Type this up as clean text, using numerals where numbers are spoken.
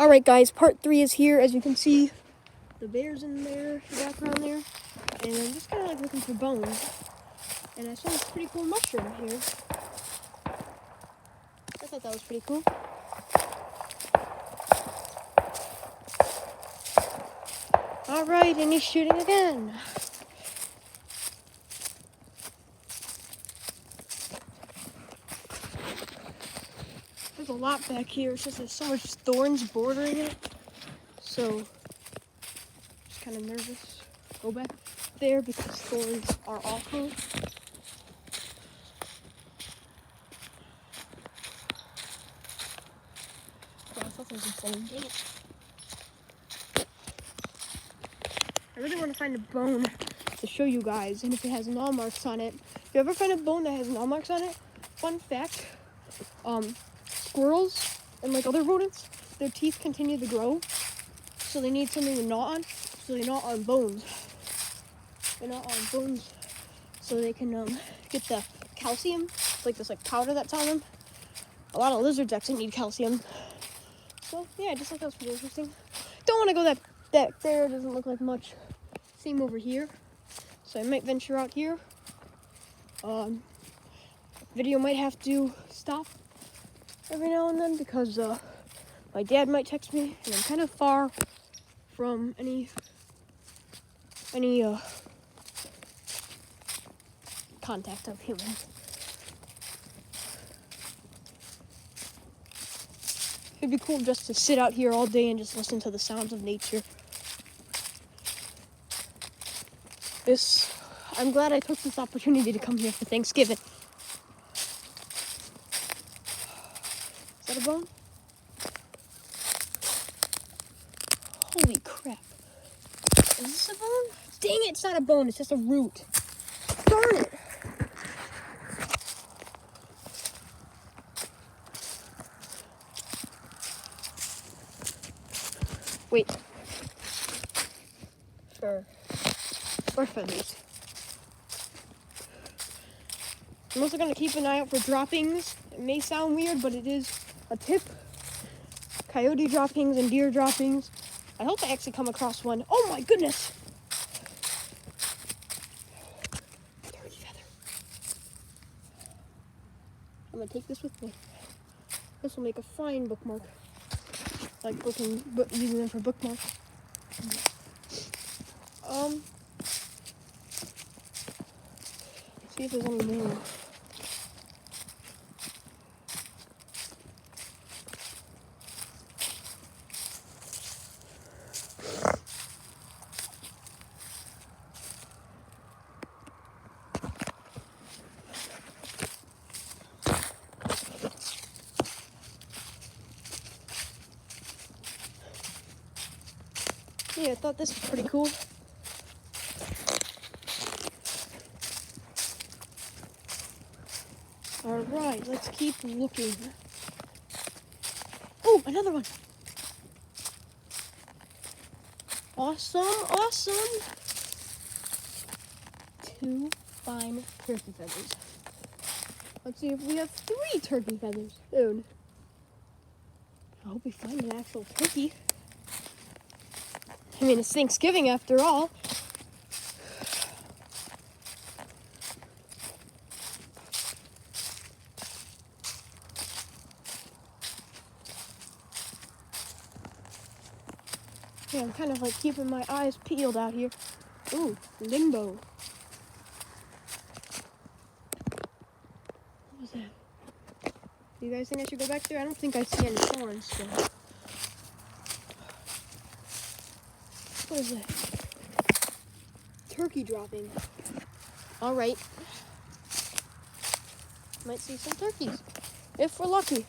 Alright guys, part 3 is here. As you can see, the bear's in there, the background there. And I'm just kind of like looking for bones. And I saw this pretty cool mushroom here. I thought that was pretty cool. Alright, and he's shooting again. There's a lot back here. It's just there's so much thorns bordering it. So, just kind of nervous. Go back there because thorns are awful. Yeah, I thought there was a bone gate. I really want to find a bone to show you guys, and if it has gnaw marks on it. If you ever find a bone that has gnaw marks on it, fun fact, squirrels and like other rodents, their teeth continue to grow, so they need something to gnaw on, so they gnaw on bones. They gnaw on bones so they can get the calcium, like this like powder that's on them. A lot of lizards actually need calcium. So yeah, I just thought that was pretty interesting. Don't want to go that there, it doesn't look like much. Same over here. So I might venture out here. Video might have to stop every now and then because my dad might text me, and I'm kind of far from any contact of humans. It'd be cool just to sit out here all day and just listen to the sounds of nature. I'm glad I took this opportunity to come here for Thanksgiving. Is that a bone? Holy crap. Is this a bone? Dang it, it's not a bone, it's just a root. Darn it. Wait. Or feathers. I'm also going to keep an eye out for droppings. It may sound weird, but it is a tip. Coyote droppings and deer droppings. I hope I actually come across one. Oh my goodness! Dirty feather. I'm going to take this with me. This will make a fine bookmark. Like using them for bookmarks. See if there's any more. Yeah, I thought this was pretty cool. Alright, let's keep looking. Oh, another one. Awesome, awesome. 2 fine turkey feathers. Let's see if we have 3 turkey feathers soon. I hope we find an actual turkey. I mean, it's Thanksgiving after all. Yeah, I'm kind of like keeping my eyes peeled out here. Ooh, limbo. What was that? Do you guys think I should go back there? I don't think I see any thorns still. What is that? Turkey dropping. Alright. Might see some turkeys. If we're lucky.